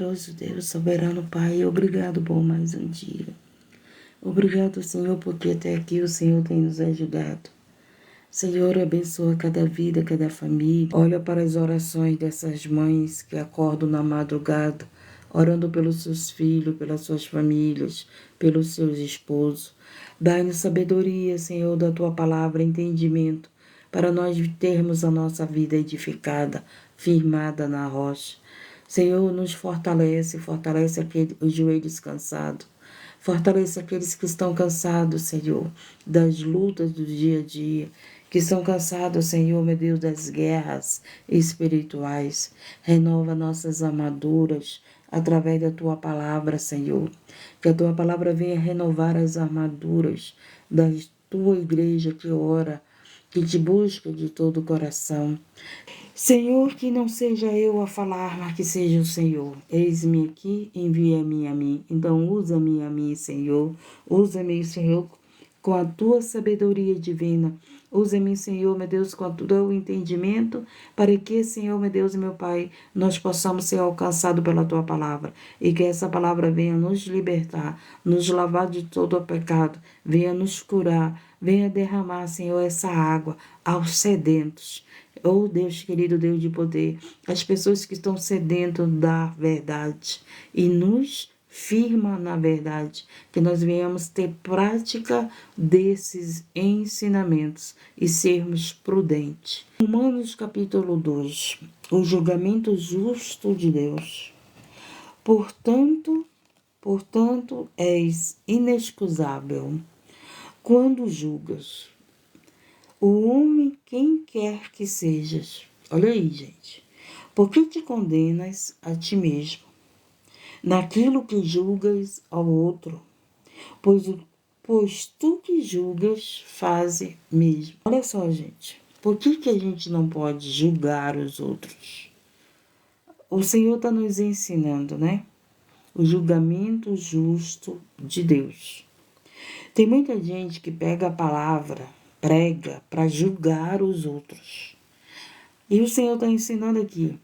Poderoso Deus, soberano Pai, obrigado por mais um dia. Obrigado, Senhor, porque até aqui o Senhor tem nos ajudado. Senhor, abençoa cada vida, cada família. Olha para as orações dessas mães que acordam na madrugada, orando pelos seus filhos, pelas suas famílias, pelos seus esposos. Dai-nos sabedoria, Senhor, da Tua palavra, entendimento, para nós termos a nossa vida edificada, firmada na rocha. Senhor, nos fortalece os joelhos cansados. Fortalece aqueles que estão cansados, Senhor, das lutas do dia a dia, que estão cansados, Senhor, meu Deus, das guerras espirituais. Renova nossas armaduras através da Tua palavra, Senhor. Que a Tua palavra venha renovar as armaduras da Tua igreja que ora, que te busca de todo o coração. Senhor, que não seja eu a falar, mas que seja o Senhor. Eis-me aqui, envia-me a mim. Então, usa-me a mim, Senhor. Usa-me, Senhor, com a Tua sabedoria divina. Usa-me, Senhor, meu Deus, com o Teu entendimento, para que, Senhor, meu Deus e meu Pai, nós possamos ser alcançados pela Tua palavra. E que essa palavra venha nos libertar, nos lavar de todo o pecado, venha nos curar, venha derramar, Senhor, essa água aos sedentos. Oh, Deus querido, Deus de poder, as pessoas que estão sedentas da verdade e nos firma na verdade, que nós venhamos ter prática desses ensinamentos e sermos prudentes. Romanos capítulo 2, o julgamento justo de Deus. Portanto, és inexcusável quando julgas o homem, quem quer que sejas. Olha aí, gente. Por que te condenas a ti mesmo, naquilo que julgas ao outro? Pois tu que julgas, faze mesmo. Olha só, gente. Por que a gente não pode julgar os outros? O Senhor está nos ensinando, né? O julgamento justo de Deus. Tem muita gente que pega a palavra, prega para julgar os outros. E o Senhor está ensinando aqui.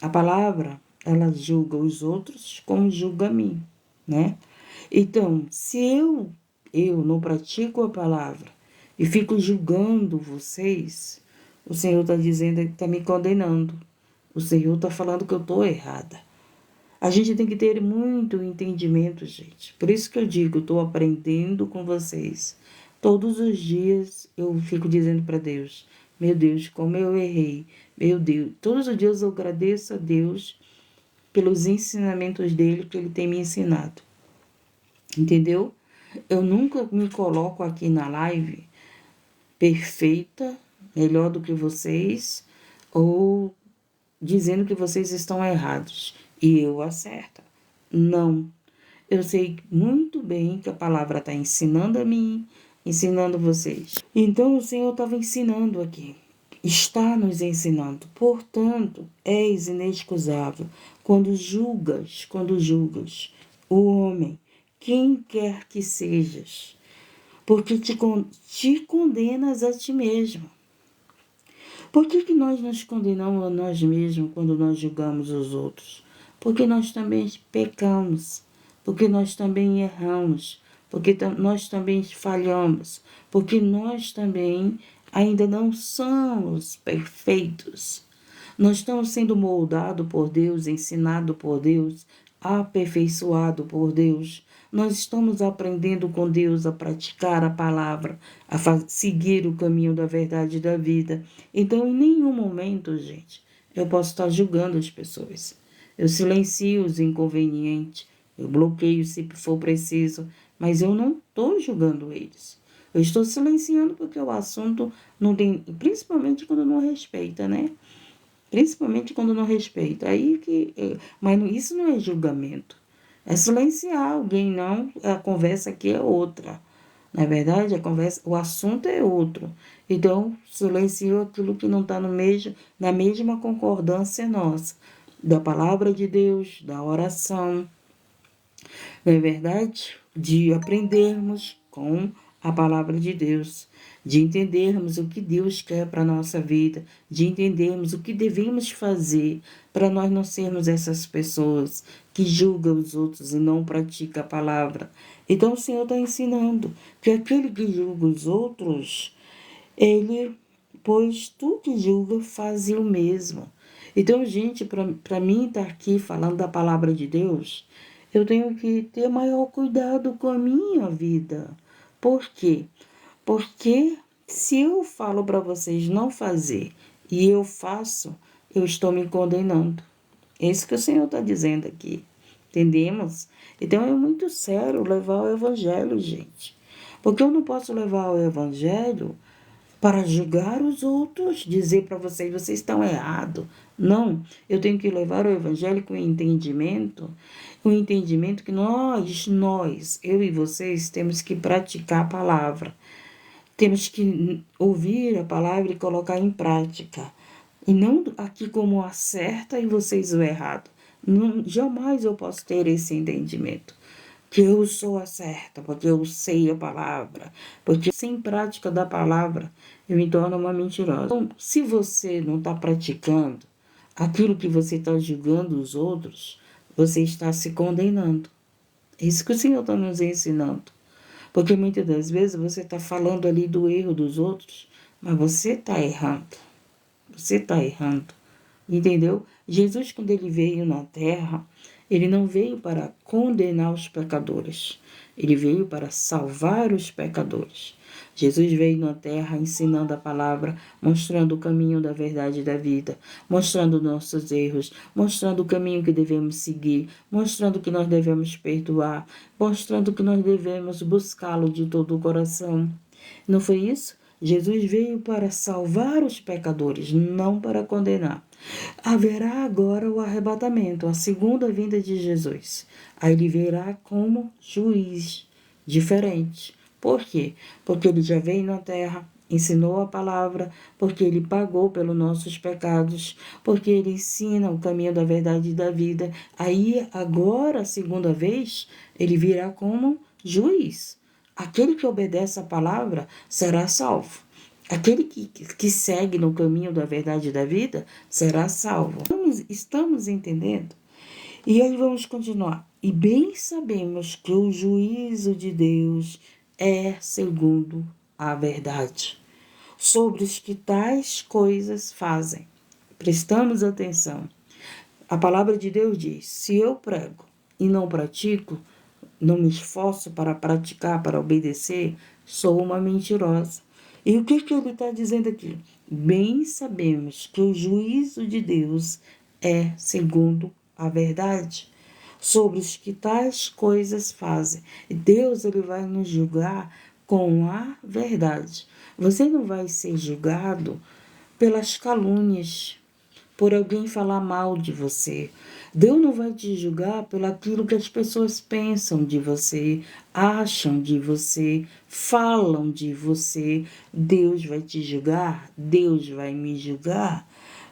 A palavra, ela julga os outros como julga a mim, né? Então, se eu não pratico a palavra e fico julgando vocês, o Senhor está dizendo que está me condenando. O Senhor está falando que eu estou errada. A gente tem que ter muito entendimento, gente. Por isso que eu digo, estou aprendendo com vocês. Todos os dias eu fico dizendo para Deus, meu Deus, como eu errei. Meu Deus, todos os dias eu agradeço a Deus pelos ensinamentos dele que ele tem me ensinado. Entendeu? Eu nunca me coloco aqui na live perfeita, melhor do que vocês, ou dizendo que vocês estão errados e eu acerto. Não. Eu sei muito bem que a palavra está ensinando a mim, ensinando vocês. Então o Senhor estava ensinando aqui. Está nos ensinando. Portanto, és inexcusável quando julgas o homem, quem quer que sejas, porque te condenas a ti mesmo. Por que nós nos condenamos a nós mesmos quando nós julgamos os outros? Porque nós também pecamos, porque nós também erramos, porque nós também falhamos, porque nós também ainda não somos perfeitos. Nós estamos sendo moldados por Deus, ensinados por Deus, aperfeiçoados por Deus. Nós estamos aprendendo com Deus a praticar a palavra, a seguir o caminho da verdade e da vida. Então, em nenhum momento, gente, eu posso estar julgando as pessoas. Eu silencio os inconvenientes, eu bloqueio se for preciso, mas eu não estou julgando eles. Eu estou silenciando porque o assunto não tem, principalmente quando não respeita, né? Principalmente quando não respeita. Mas isso não é julgamento. É silenciar alguém, não. A conversa aqui é outra. Na verdade, o assunto é outro. Então, silencio aquilo que não está na mesma concordância nossa. Da palavra de Deus, da oração. Não é verdade? De aprendermos com a palavra de Deus, de entendermos o que Deus quer para a nossa vida, de entendermos o que devemos fazer para nós não sermos essas pessoas que julga os outros e não pratica a palavra. Então o Senhor está ensinando que aquele que julga os outros, ele, pois tu que julga, faz o mesmo. Então, gente, para mim estar aqui falando da palavra de Deus, eu tenho que ter maior cuidado com a minha vida. Por quê? Porque se eu falo para vocês não fazer e eu faço, eu estou me condenando. É isso que o Senhor está dizendo aqui. Entendemos? Então é muito sério levar o evangelho, gente. Porque eu não posso levar o evangelho para julgar os outros, dizer para vocês, vocês estão errados. Não, eu tenho que levar o evangelho com o entendimento que nós, eu e vocês, temos que praticar a palavra. Temos que ouvir a palavra e colocar em prática. E não aqui como a certa e vocês o errado. Não, jamais eu posso ter esse entendimento. Que eu sou a certa, porque eu sei a palavra. Porque sem prática da palavra, eu me torno uma mentirosa. Então, se você não está praticando aquilo que você está julgando os outros, você está se condenando. É isso que o Senhor está nos ensinando. Porque muitas das vezes você está falando ali do erro dos outros, mas você está errando. Você está errando. Entendeu? Jesus, quando ele veio na terra, ele não veio para condenar os pecadores. Ele veio para salvar os pecadores. Jesus veio na terra ensinando a palavra, mostrando o caminho da verdade e da vida, mostrando nossos erros, mostrando o caminho que devemos seguir, mostrando que nós devemos perdoar, mostrando que nós devemos buscá-lo de todo o coração. Não foi isso? Jesus veio para salvar os pecadores, não para condenar. Haverá agora o arrebatamento, a segunda vinda de Jesus. Aí ele virá como juiz diferente. Por quê? Porque ele já veio na terra, ensinou a palavra, porque ele pagou pelos nossos pecados, porque ele ensina o caminho da verdade e da vida. Aí, agora, a segunda vez, ele virá como juiz. Aquele que obedece a palavra será salvo. Aquele que segue no caminho da verdade e da vida será salvo. Estamos entendendo? E aí vamos continuar. E bem sabemos que o juízo de Deus é segundo a verdade, sobre os que tais coisas fazem. Prestamos atenção. A palavra de Deus diz: se eu prego e não pratico, não me esforço para praticar, para obedecer, sou uma mentirosa. E o que ele está dizendo aqui? Bem sabemos que o juízo de Deus é segundo a verdade, sobre os que tais coisas fazem. Deus, ele vai nos julgar com a verdade. Você não vai ser julgado pelas calúnias, por alguém falar mal de você. Deus não vai te julgar pelo aquilo que as pessoas pensam de você, acham de você, falam de você. Deus vai te julgar, Deus vai me julgar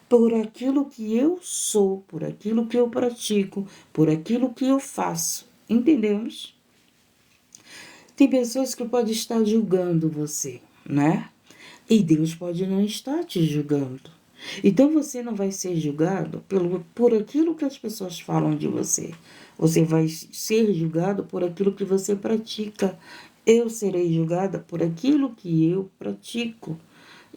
por aquilo que eu sou, por aquilo que eu pratico, por aquilo que eu faço. Entendemos? Tem pessoas que podem estar julgando você, né? E Deus pode não estar te julgando. Então você não vai ser julgado por aquilo que as pessoas falam de você. Você vai ser julgado por aquilo que você pratica. Eu serei julgada por aquilo que eu pratico.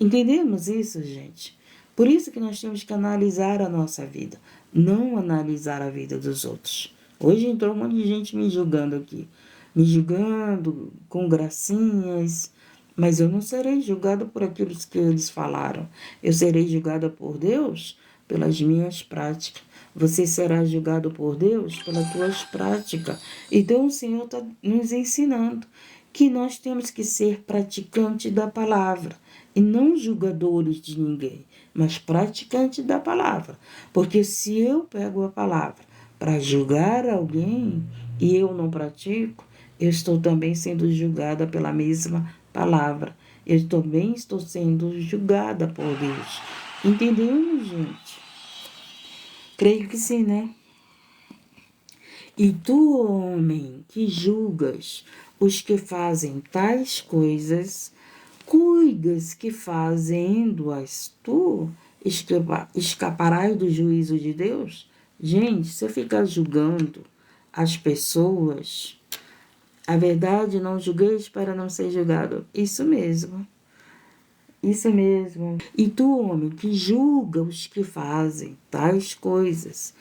Entendemos isso, gente? Por isso que nós temos que analisar a nossa vida, não analisar a vida dos outros. Hoje entrou um monte de gente me julgando aqui. Me julgando com gracinhas, mas eu não serei julgada por aquilo que eles falaram. Eu serei julgada por Deus pelas minhas práticas. Você será julgado por Deus pelas tuas práticas. Então o Senhor está nos ensinando que nós temos que ser praticantes da palavra e não julgadores de ninguém, mas praticantes da palavra. Porque se eu pego a palavra para julgar alguém e eu não pratico, eu estou também sendo julgada pela mesma palavra. Eu também estou sendo julgada por Deus. Entendemos, gente? Creio que sim, né? E tu, homem, que julgas os que fazem tais coisas, cuidas que fazendo-as tu escaparás do juízo de Deus? Gente, se eu ficar julgando as pessoas, a verdade, não julgueis para não ser julgado. Isso mesmo. Isso mesmo. E tu, homem, que julga os que fazem tais coisas,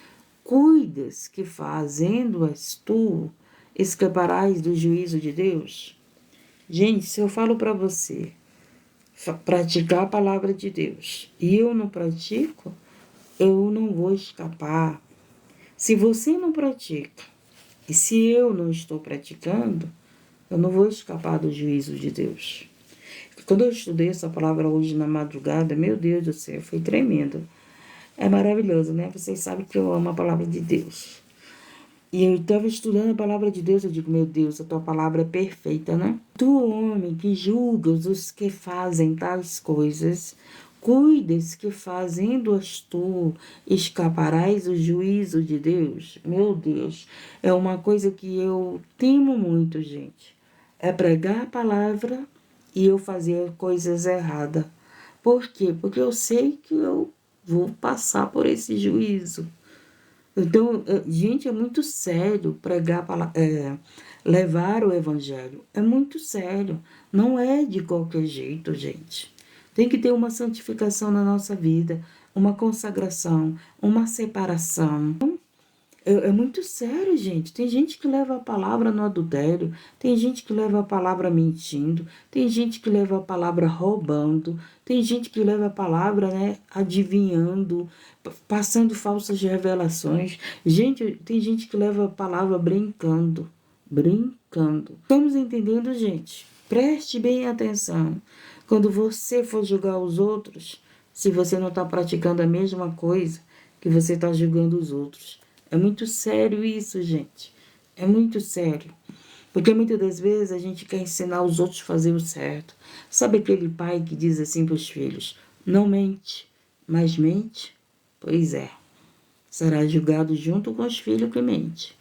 cuidas que fazendo-as tu escaparás do juízo de Deus? Gente, se eu falo para você praticar a palavra de Deus e eu não pratico, eu não vou escapar. Se você não pratica e se eu não estou praticando, eu não vou escapar do juízo de Deus. Quando eu estudei essa palavra hoje na madrugada, meu Deus do céu, foi tremendo. É maravilhoso, né? Vocês sabem que eu amo a palavra de Deus. E eu estava estudando a palavra de Deus, eu digo, meu Deus, a tua palavra é perfeita, né? Tu, homem, que julgas os que fazem tais coisas, cuides que fazendo-as tu escaparás o juízo de Deus. Meu Deus, é uma coisa que eu temo muito, gente. É pregar a palavra e eu fazer coisas erradas. Por quê? Porque eu sei que eu vou passar por esse juízo. Então, gente, é muito sério pregar, levar o evangelho. É muito sério. Não é de qualquer jeito, gente. Tem que ter uma santificação na nossa vida, uma consagração, uma separação. É muito sério, gente. Tem gente que leva a palavra no adultério, tem gente que leva a palavra mentindo, tem gente que leva a palavra roubando, tem gente que leva a palavra, né, adivinhando, passando falsas revelações. Gente, tem gente que leva a palavra brincando, brincando. Estamos entendendo, gente? Preste bem atenção. Quando você for julgar os outros, se você não está praticando a mesma coisa que você está julgando os outros. É muito sério isso, gente. É muito sério. Porque muitas das vezes a gente quer ensinar os outros a fazer o certo. Sabe aquele pai que diz assim para os filhos, não mente, mas mente? Pois é, será julgado junto com os filhos que mente.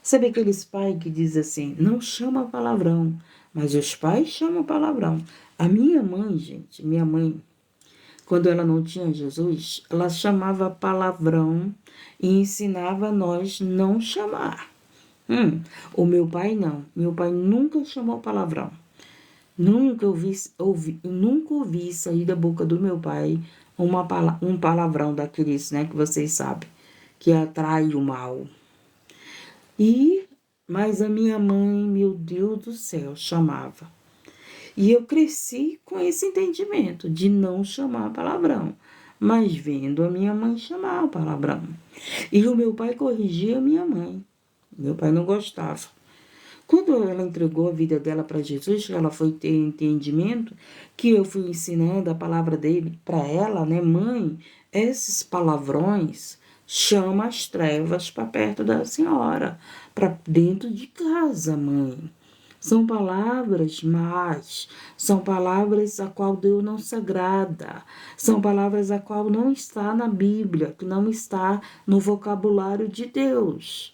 Sabe aqueles pais que diz assim, não chama palavrão, mas os pais chamam palavrão. A minha mãe, gente, minha mãe, quando ela não tinha Jesus, ela chamava palavrão e ensinava a nós não chamar. O meu pai não. Meu pai nunca chamou palavrão. Nunca ouvi sair da boca do meu pai um palavrão daqueles, né, que vocês sabem, que atrai o mal. Mas a minha mãe, meu Deus do céu, chamava. E eu cresci com esse entendimento de não chamar palavrão, mas vendo a minha mãe chamar palavrão. E o meu pai corrigia a minha mãe. Meu pai não gostava. Quando ela entregou a vida dela para Jesus, ela foi ter entendimento que eu fui ensinando a palavra dele para ela, né? Mãe, esses palavrões chama as trevas para perto da senhora, para dentro de casa, mãe. São palavras más, são palavras a qual Deus não se agrada, são palavras a qual não está na Bíblia, que não está no vocabulário de Deus.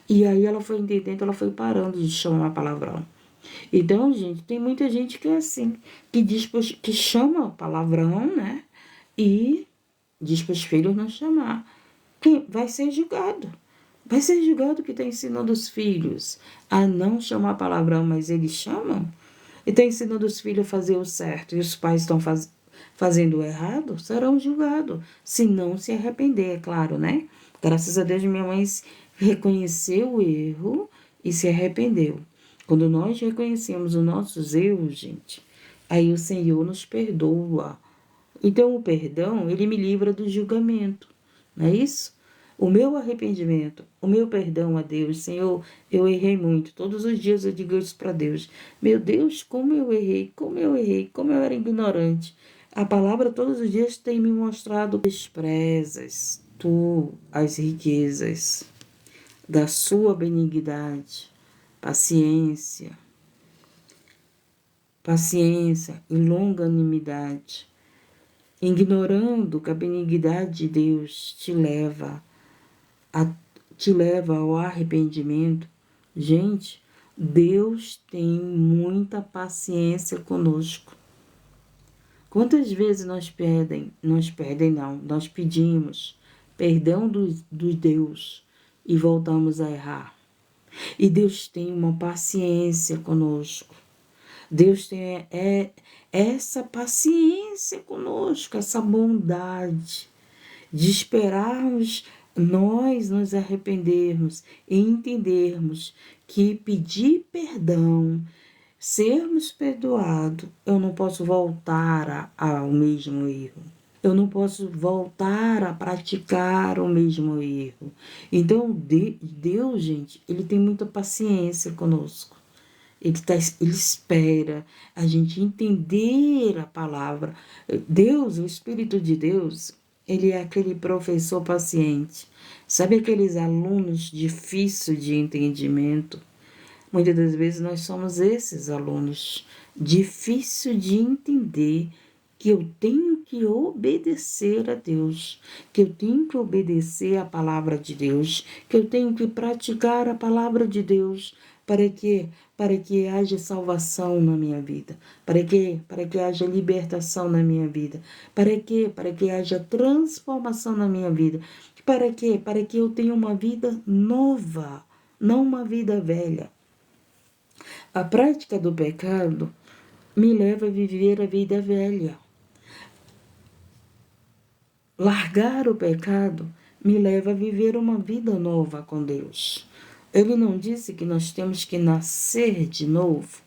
E aí ela foi entendendo, ela foi parando de chamar palavrão. Então, gente, tem muita gente que é assim, que diz que chama palavrão, né? E diz para os filhos não chamar. Quem vai ser julgado. Vai ser julgado que está ensinando os filhos a não chamar palavrão, mas eles chamam? E está ensinando os filhos a fazer o certo e os pais estão fazendo o errado? Serão julgados, se não se arrepender, é claro, né? Graças a Deus, minha mãe reconheceu o erro e se arrependeu. Quando nós reconhecemos os nossos erros, gente, aí o Senhor nos perdoa. Então, o perdão, ele me livra do julgamento, não é isso? O meu arrependimento, o meu perdão a Deus, Senhor, eu errei muito. Todos os dias eu digo isso para Deus. Meu Deus, como eu errei, como eu errei, como eu era ignorante. A palavra todos os dias tem me mostrado desprezas tu as riquezas da sua benignidade, paciência e longanimidade, ignorando que a benignidade de Deus te leva ao arrependimento. Gente, Deus tem muita paciência conosco. Quantas vezes nós pedimos perdão do Deus e voltamos a errar. E Deus tem uma paciência conosco. Deus tem essa paciência conosco, essa bondade de esperarmos nós nos arrependermos e entendermos que pedir perdão, sermos perdoados, eu não posso voltar ao mesmo erro. Eu não posso voltar a praticar o mesmo erro. Então, Deus, gente, Ele tem muita paciência conosco. Ele espera a gente entender a palavra. Deus, o Espírito de Deus, Ele é aquele professor paciente. Sabe aqueles alunos difíceis de entendimento? Muitas das vezes nós somos esses alunos difícil de entender que eu tenho que obedecer a Deus, que eu tenho que obedecer a palavra de Deus, que eu tenho que praticar a palavra de Deus para que haja salvação na minha vida, para que haja libertação na minha vida, para que haja transformação na minha vida, para que eu tenha uma vida nova, não uma vida velha. A prática do pecado me leva a viver a vida velha. Largar o pecado me leva a viver uma vida nova com Deus. Ele não disse que nós temos que nascer de novo?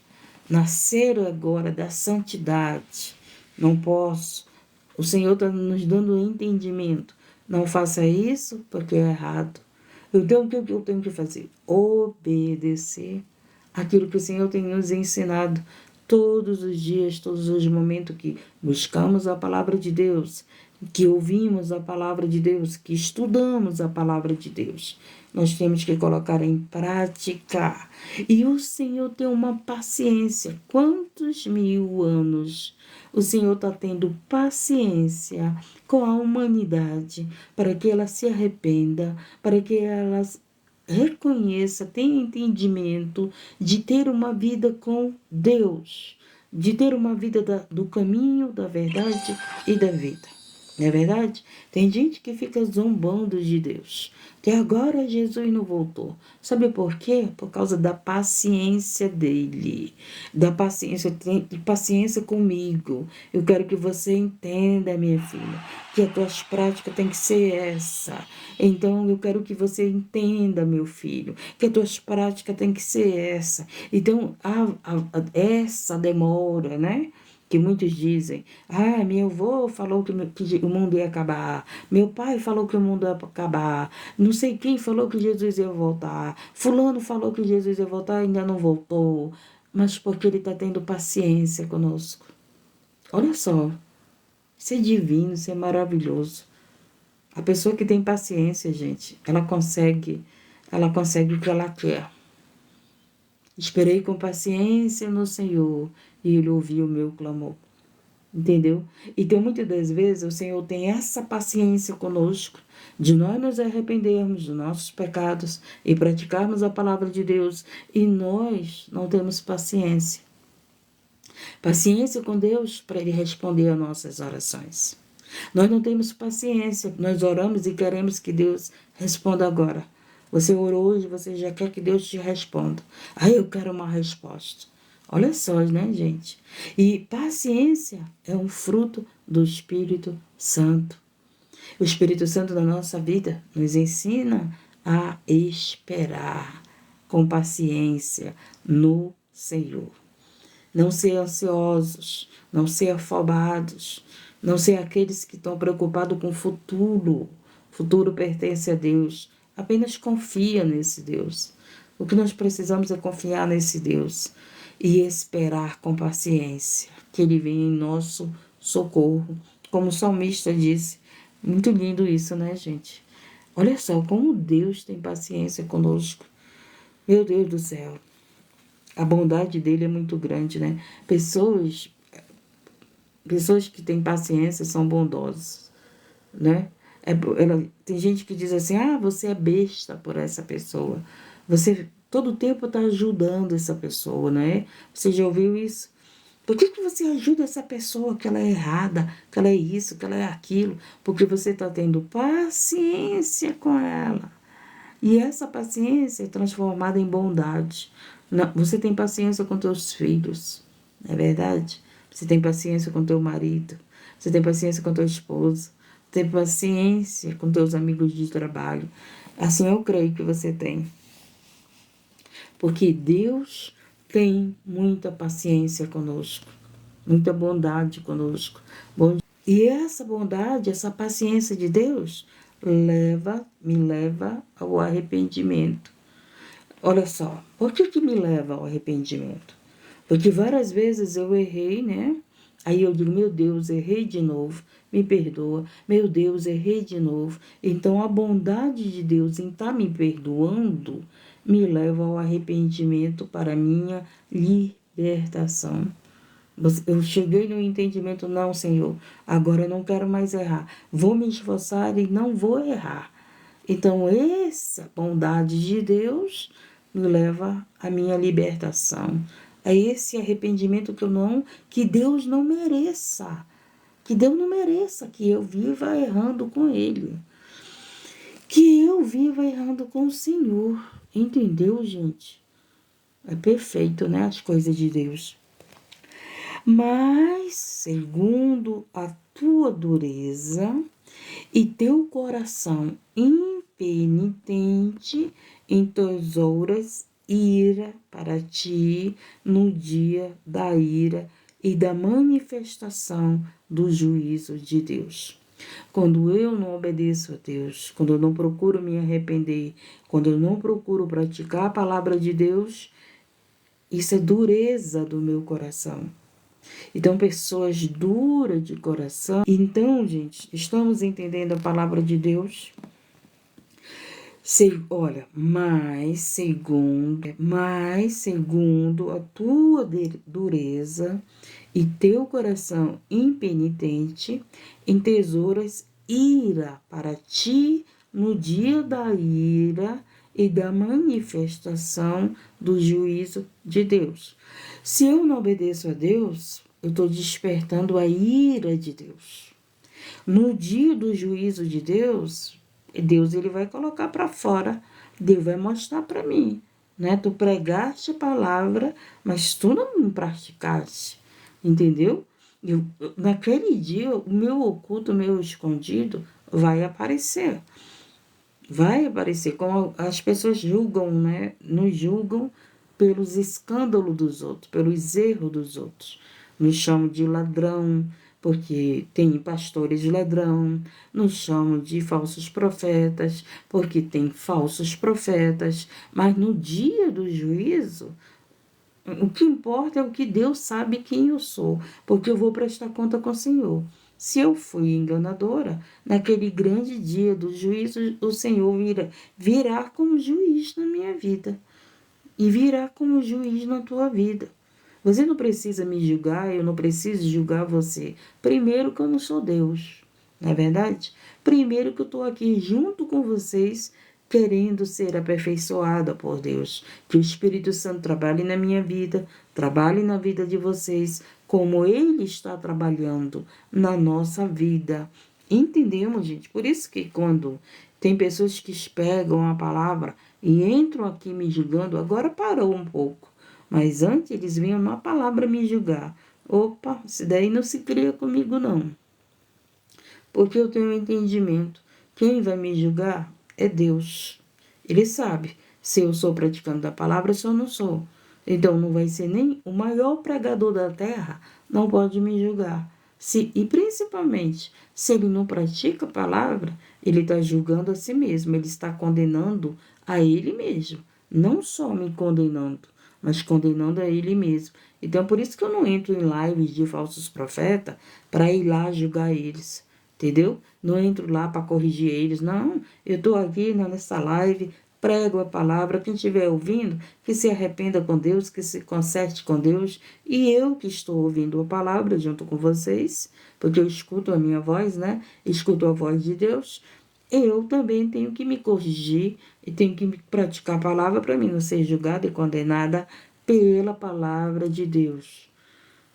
Nascer agora da santidade. Não posso. O Senhor está nos dando entendimento. Não faça isso porque é errado. Então, o que eu tenho que fazer? Obedecer aquilo que o Senhor tem nos ensinado todos os dias, todos os momentos que buscamos a palavra de Deus, que ouvimos a palavra de Deus, que estudamos a palavra de Deus. Nós temos que colocar em prática. E o Senhor tem uma paciência. Quantos 1000 anos o Senhor está tendo paciência com a humanidade para que ela se arrependa, para que ela reconheça, tenha entendimento de ter uma vida com Deus, de ter uma vida do caminho, da verdade e da vida. Não é verdade? Tem gente que fica zombando de Deus. Até agora Jesus não voltou. Sabe por quê? Por causa da paciência dele. Da paciência, tem paciência comigo. Eu quero que você entenda, minha filha, que as tuas práticas têm que ser essa. Então, eu quero que você entenda, meu filho, que as tuas práticas têm que ser essa. Então, essa demora, né? Que muitos dizem, meu avô falou que o mundo ia acabar, meu pai falou que o mundo ia acabar, não sei quem falou que Jesus ia voltar, fulano falou que Jesus ia voltar e ainda não voltou, mas porque ele está tendo paciência conosco. Olha só, isso é divino, isso é maravilhoso. A pessoa que tem paciência, gente, ela consegue o que ela quer. Esperei com paciência no Senhor e Ele ouviu o meu clamor. Entendeu? Então, muitas das vezes, o Senhor tem essa paciência conosco, de nós nos arrependermos dos nossos pecados e praticarmos a palavra de Deus, e nós não temos paciência. Paciência com Deus para Ele responder às nossas orações. Nós não temos paciência, nós oramos e queremos que Deus responda agora. Você orou hoje, você já quer que Deus te responda. Eu quero uma resposta. Olha só, né, gente? E paciência é um fruto do Espírito Santo. O Espírito Santo na nossa vida nos ensina a esperar com paciência no Senhor. Não ser ansiosos, não ser afobados, não ser aqueles que estão preocupados com o futuro. O futuro pertence a Deus. Apenas confia nesse Deus. O que nós precisamos é confiar nesse Deus e esperar com paciência que Ele venha em nosso socorro. Como o salmista disse, muito lindo isso, né, gente? Olha só como Deus tem paciência conosco. Meu Deus do céu. A bondade dele é muito grande, né? Pessoas que têm paciência são bondosas, né? Tem gente que diz assim, você é besta por essa pessoa. Você todo o tempo está ajudando essa pessoa, né? Você já ouviu isso? Por que você ajuda essa pessoa que ela é errada, que ela é isso, que ela é aquilo? Porque você está tendo paciência com ela. E essa paciência é transformada em bondade. Você tem paciência com teus filhos, não é verdade? Você tem paciência com teu marido, você tem paciência com tua esposa, você tem paciência com teus amigos de trabalho. Assim eu creio que você tem. Porque Deus tem muita paciência conosco, muita bondade conosco. E essa bondade, essa paciência de Deus me leva ao arrependimento. Olha só, por que me leva ao arrependimento? Porque várias vezes eu errei, né? Aí eu digo, meu Deus, errei de novo, me perdoa. Meu Deus, errei de novo. Então a bondade de Deus em estar me perdoando me leva ao arrependimento para minha libertação. Eu cheguei no entendimento, não, Senhor, agora eu não quero mais errar. Vou me esforçar e não vou errar. Então, essa bondade de Deus me leva à minha libertação. A esse arrependimento que Deus não mereça. Que Deus não mereça que eu viva errando com Ele. Que eu viva errando com o Senhor. Entendeu, gente? É perfeito, né? As coisas de Deus. Mas, segundo a tua dureza e teu coração impenitente, entesouras ira para ti no dia da ira e da manifestação do juízo de Deus. Quando eu não obedeço a Deus, quando eu não procuro me arrepender, quando eu não procuro praticar a palavra de Deus, isso é dureza do meu coração. Então, pessoas duras de coração. Então, gente, estamos entendendo a palavra de Deus? Olha, mas segundo a tua dureza e teu coração impenitente, entesouras ira para ti no dia da ira e da manifestação do juízo de Deus. Se eu não obedeço a Deus, eu estou despertando a ira de Deus. No dia do juízo de Deus, ele vai colocar para fora, Deus vai mostrar para mim, né? Tu pregaste a palavra, mas tu não praticaste, entendeu? Naquele dia, o meu oculto, o meu escondido vai aparecer. Vai aparecer, como as pessoas julgam, né? Nos julgam pelos escândalos dos outros, pelos erros dos outros. Nos chamam de ladrão, porque tem pastores ladrão. Nos chamam de falsos profetas, porque tem falsos profetas. Mas no dia do juízo, o que importa é o que Deus sabe quem eu sou, porque eu vou prestar conta com o Senhor. Se eu fui enganadora, naquele grande dia do juízo, o Senhor virá como juiz na minha vida. E virá como juiz na tua vida. Você não precisa me julgar, eu não preciso julgar você. Primeiro que eu não sou Deus, não é verdade? Primeiro que eu estou aqui junto com vocês, querendo ser aperfeiçoada por Deus. Que o Espírito Santo trabalhe na minha vida, trabalhe na vida de vocês, como Ele está trabalhando na nossa vida. Entendemos, gente? Por isso que quando tem pessoas que pegam a palavra e entram aqui me julgando, agora parou um pouco. Mas antes eles vinham na palavra me julgar. Opa, isso daí não se cria comigo não. Porque eu tenho um entendimento. Quem vai me julgar é Deus. Ele sabe se eu sou praticante da palavra ou se eu não sou. Então não vai ser nem o maior pregador da terra, não pode me julgar. E principalmente, se ele não pratica a palavra, ele está julgando a si mesmo, ele está condenando a ele mesmo. Não só me condenando, mas condenando a ele mesmo. Então, por isso que eu não entro em lives de falsos profetas para ir lá julgar eles, entendeu? Não entro lá para corrigir eles, não. Eu estou aqui nessa live, prego a palavra, quem estiver ouvindo, que se arrependa com Deus, que se conserte com Deus, e eu que estou ouvindo a palavra junto com vocês, porque eu escuto a minha voz, né? Escuto a voz de Deus, eu também tenho que me corrigir e tenho que praticar a palavra para mim não ser julgada e condenada pela palavra de Deus.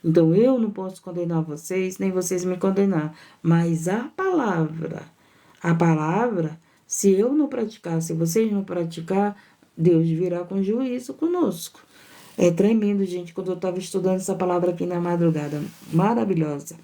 Então, eu não posso condenar vocês, nem vocês me condenar. Mas a palavra, se eu não praticar, se vocês não praticar, Deus virá com juízo conosco. É tremendo, gente, quando eu estava estudando essa palavra aqui na madrugada. Maravilhosa.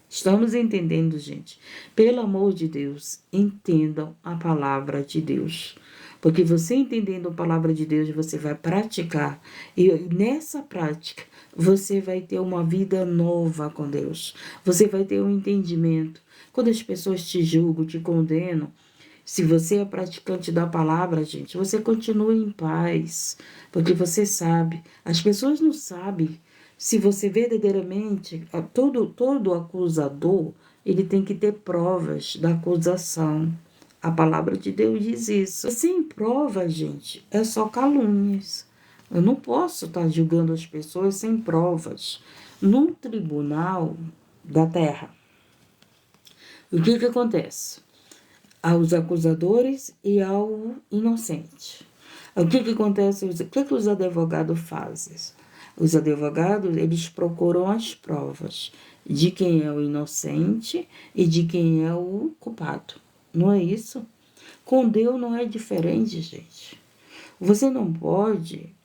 Estamos entendendo, gente. Pelo amor de Deus, entendam a palavra de Deus. Porque você entendendo a palavra de Deus, você vai praticar. E nessa prática, você vai ter uma vida nova com Deus. Você vai ter um entendimento. Quando as pessoas te julgam, te condenam, se você é praticante da palavra, gente, você continua em paz. Porque você sabe. As pessoas não sabem. Se você verdadeiramente, todo acusador, ele tem que ter provas da acusação. A palavra de Deus diz isso. Sem prova, gente, é só calúnias. Eu não posso estar julgando as pessoas sem provas. Num tribunal da terra, o que acontece? Aos acusadores e ao inocente. O que acontece? O que os advogados fazem? Os advogados, eles procuram as provas de quem é o inocente e de quem é o culpado. Não é isso? Com Deus não é diferente, gente. Você não pode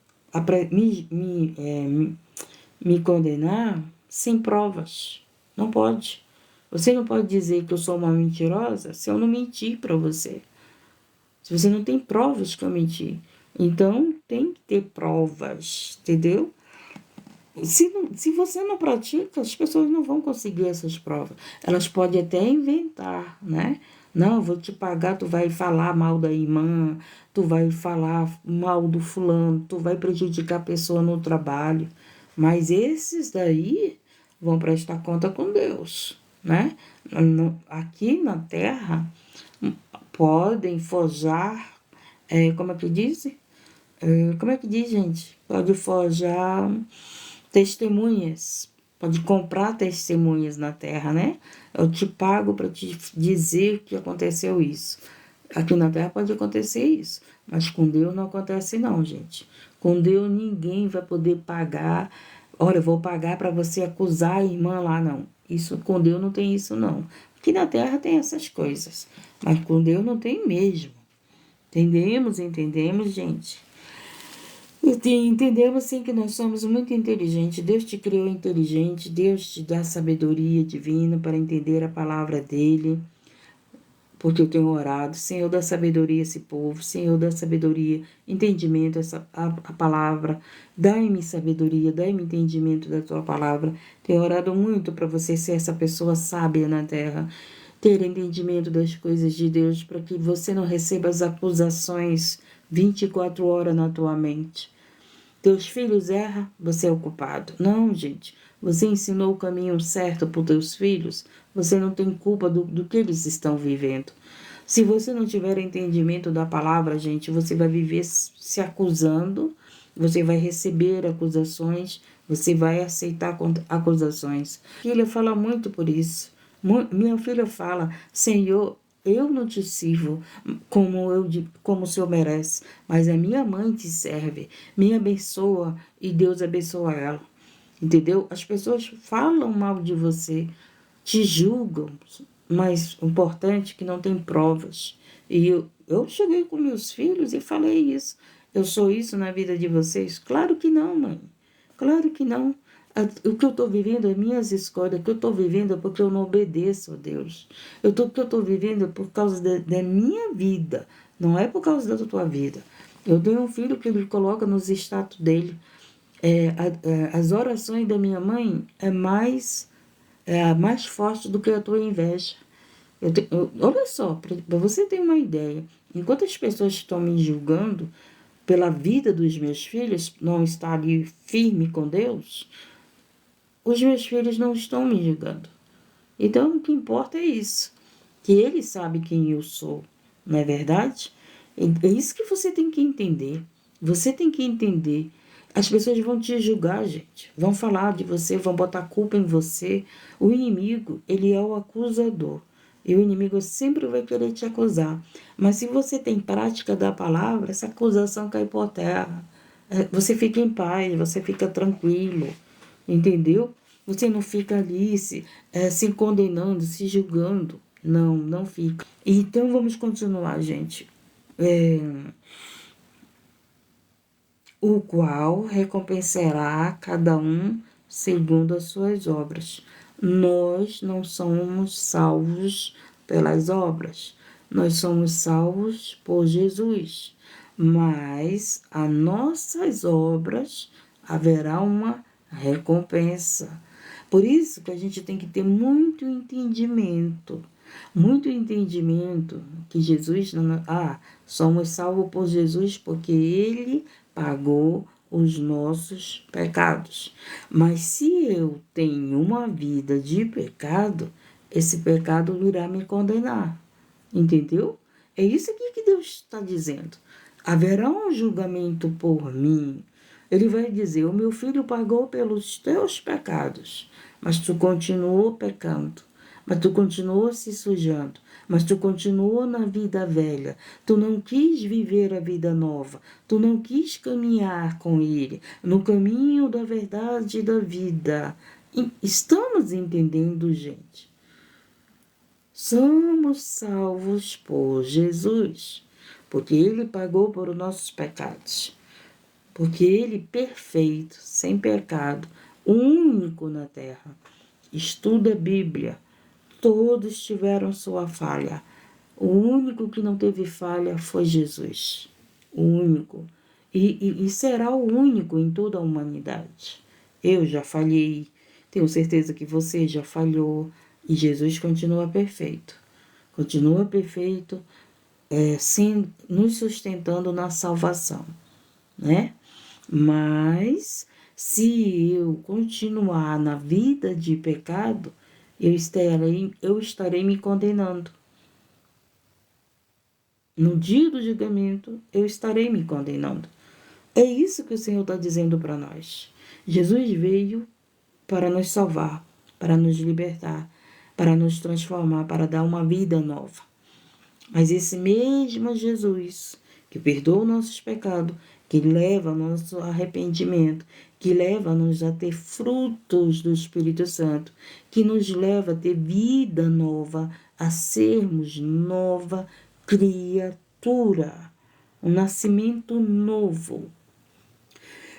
me condenar sem provas. Não pode. Você não pode dizer que eu sou uma mentirosa se eu não mentir para você. Se você não tem provas que eu menti. Então, tem que ter provas, entendeu? Se você não pratica, as pessoas não vão conseguir essas provas. Elas podem até inventar, né? Não, eu vou te pagar, tu vai falar mal da irmã, tu vai falar mal do fulano, tu vai prejudicar a pessoa no trabalho. Mas esses daí vão prestar conta com Deus, né? Aqui na terra, podem forjar, como é que diz? Como é que diz, gente? Pode forjar testemunhas. Pode comprar testemunhas na terra, né? Eu te pago para te dizer que aconteceu isso. Aqui na terra pode acontecer isso, mas com Deus não acontece não, gente. Com Deus ninguém vai poder pagar. Olha, eu vou pagar para você acusar a irmã lá, não. Isso com Deus não tem isso não. Aqui na terra tem essas coisas, mas com Deus não tem mesmo. Entendemos, gente? Entendemos sim que nós somos muito inteligentes. Deus te criou inteligente, Deus te dá sabedoria divina para entender a palavra dele. Porque eu tenho orado, Senhor, dá sabedoria a esse povo, Senhor, dá sabedoria, entendimento a palavra, dai-me sabedoria, dai-me entendimento da tua palavra. Tenho orado muito para você ser essa pessoa sábia na terra, ter entendimento das coisas de Deus, para que você não receba as acusações 24 horas na tua mente. Teus filhos erram, você é o culpado. Não, gente. Você ensinou o caminho certo para os teus filhos, você não tem culpa do que eles estão vivendo. Se você não tiver entendimento da palavra, gente, você vai viver se acusando, você vai receber acusações, você vai aceitar acusações. Filha fala muito por isso. Minha filha fala, Senhor, eu não te sirvo como o Senhor merece, mas a minha mãe te serve, me abençoa e Deus abençoa ela. Entendeu? As pessoas falam mal de você, te julgam, mas o importante é que não tem provas. E eu cheguei com meus filhos e falei isso. Eu sou isso na vida de vocês? Claro que não, mãe. Claro que não. O que eu estou vivendo, as minhas escolhas, o que eu estou vivendo é porque eu não obedeço a Deus. O que eu estou vivendo é por causa da minha vida, não é por causa da tua vida. Eu tenho um filho que ele coloca nos status dele. As orações da minha mãe é mais forte do que a tua inveja. Olha só, para você ter uma ideia, enquanto as pessoas estão me julgando pela vida dos meus filhos, não estar ali firme com Deus, os meus filhos não estão me julgando. Então, o que importa é isso, que ele sabe quem eu sou, não é verdade? É isso que você tem que entender. Você tem que entender. As pessoas vão te julgar, gente. Vão falar de você, vão botar culpa em você. O inimigo, ele é o acusador. E o inimigo sempre vai querer te acusar. Mas se você tem prática da palavra, essa acusação cai por terra. Você fica em paz, você fica tranquilo. Entendeu? Você não fica ali se condenando, se julgando. Não, não fica. Então vamos continuar, gente. O qual recompensará cada um segundo as suas obras. Nós não somos salvos pelas obras, nós somos salvos por Jesus, mas a nossas obras haverá uma recompensa. Por isso que a gente tem que ter muito entendimento que Jesus, somos salvos por Jesus porque Ele pagou os nossos pecados. Mas se eu tenho uma vida de pecado, esse pecado irá me condenar. Entendeu? É isso aqui que Deus está dizendo. Haverá um julgamento por mim. Ele vai dizer: o meu filho pagou pelos teus pecados, mas tu continuou pecando, mas tu continuou se sujando, mas tu continuou na vida velha, tu não quis viver a vida nova, tu não quis caminhar com ele no caminho da verdade e da vida. Estamos entendendo, gente? Somos salvos por Jesus, porque Ele pagou por os nossos pecados, porque Ele, perfeito, sem pecado, único na terra, estuda a Bíblia, todos tiveram sua falha. O único que não teve falha foi Jesus, o único, e será o único em toda a humanidade. Eu já falhei, tenho certeza que você já falhou, e Jesus continua perfeito, sim, nos sustentando na salvação, né? Mas se eu continuar na vida de pecado, eu estarei me condenando. No dia do julgamento, eu estarei me condenando. É isso que o Senhor está dizendo para nós. Jesus veio para nos salvar, para nos libertar, para nos transformar, para dar uma vida nova. Mas esse mesmo Jesus, que perdoa os nossos pecados, que leva ao nosso arrependimento, que leva-nos a ter frutos do Espírito Santo, que nos leva a ter vida nova, a sermos nova criatura, um nascimento novo.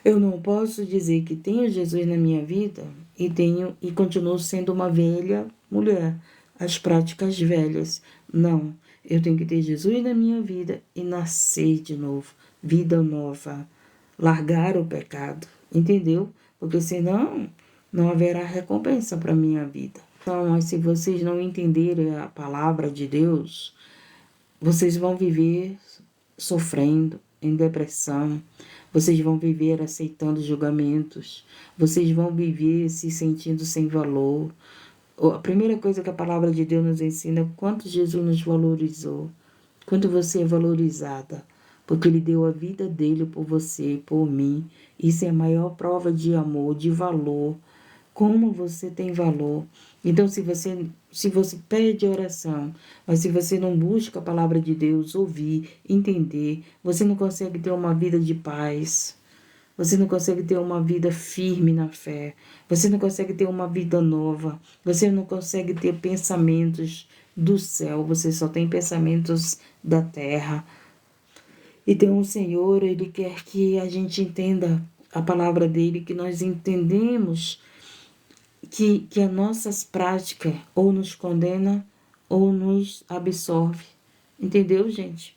Eu não posso dizer que tenho Jesus na minha vida e continuo sendo uma velha mulher, as práticas velhas. Não, eu tenho que ter Jesus na minha vida e nascer de novo, vida nova, largar o pecado, entendeu? Porque senão não haverá recompensa para a minha vida. Então, mas se vocês não entenderem a palavra de Deus, vocês vão viver sofrendo, em depressão, vocês vão viver aceitando julgamentos, vocês vão viver se sentindo sem valor. A primeira coisa que a palavra de Deus nos ensina é quanto Jesus nos valorizou, quanto você é valorizada, porque Ele deu a vida dele por você, por mim. Isso é a maior prova de amor, de valor. Como você tem valor. Então, se você pede oração, mas se você não busca a palavra de Deus, ouvir, entender, você não consegue ter uma vida de paz. Você não consegue ter uma vida firme na fé. Você não consegue ter uma vida nova. Você não consegue ter pensamentos do céu. Você só tem pensamentos da terra. Então, o Senhor, Ele quer que a gente entenda a palavra dEle, que nós entendemos que as nossas práticas ou nos condena ou nos absorve. Entendeu, gente?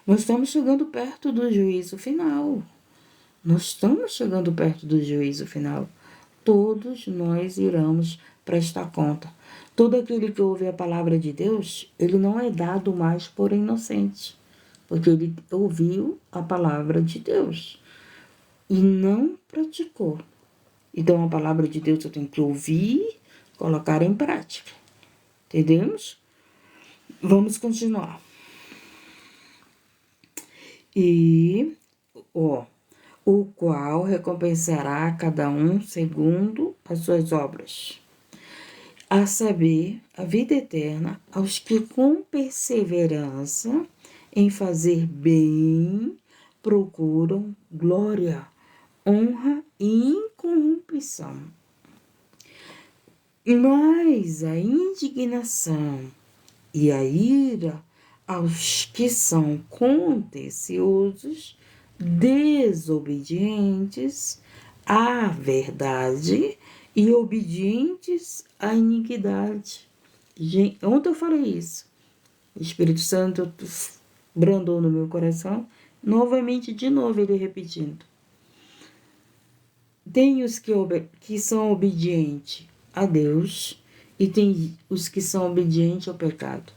Nós estamos chegando perto do juízo final. Nós estamos chegando perto do juízo final. Todos nós iremos prestar conta. Todo aquele que ouve a palavra de Deus, ele não é dado mais por inocente, porque ele ouviu a palavra de Deus e não praticou. Então, a palavra de Deus eu tenho que ouvir, colocar em prática. Entendemos? Vamos continuar. E, o qual recompensará a cada um segundo as suas obras. A saber, a vida eterna aos que com perseverança em fazer bem procuram glória, honra e incorrupção. Mas a indignação e a ira aos que são contenciosos, desobedientes à verdade e obedientes à iniquidade. Gente, ontem eu falei isso. O Espírito Santo brandou no meu coração. Novamente, de novo, ele repetindo. Tem os que são obedientes a Deus e tem os que são obedientes ao pecado.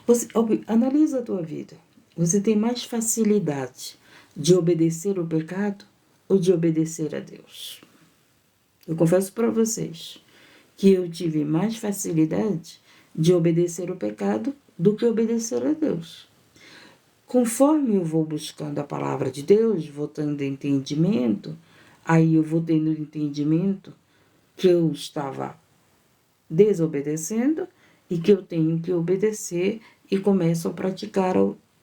Você analisa a tua vida. Você tem mais facilidade de obedecer o pecado ou de obedecer a Deus? Eu confesso para vocês que eu tive mais facilidade de obedecer o pecado do que obedecer a Deus. Conforme eu vou buscando a palavra de Deus, vou tendo entendimento, aí eu vou tendo entendimento que eu estava desobedecendo e que eu tenho que obedecer e começo a praticar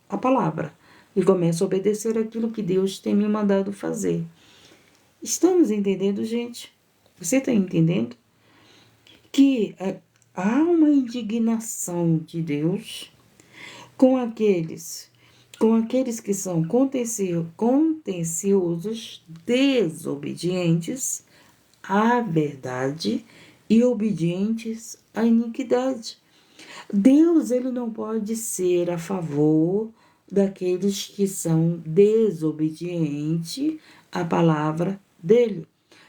a palavra. E começo a obedecer aquilo que Deus tem me mandado fazer. Estamos entendendo, gente? Você está entendendo? Que há uma indignação de Deus com aqueles que são contenciosos, desobedientes à verdade e obedientes à iniquidade. Deus, ele não pode ser a favor daqueles que são desobedientes à palavra dele.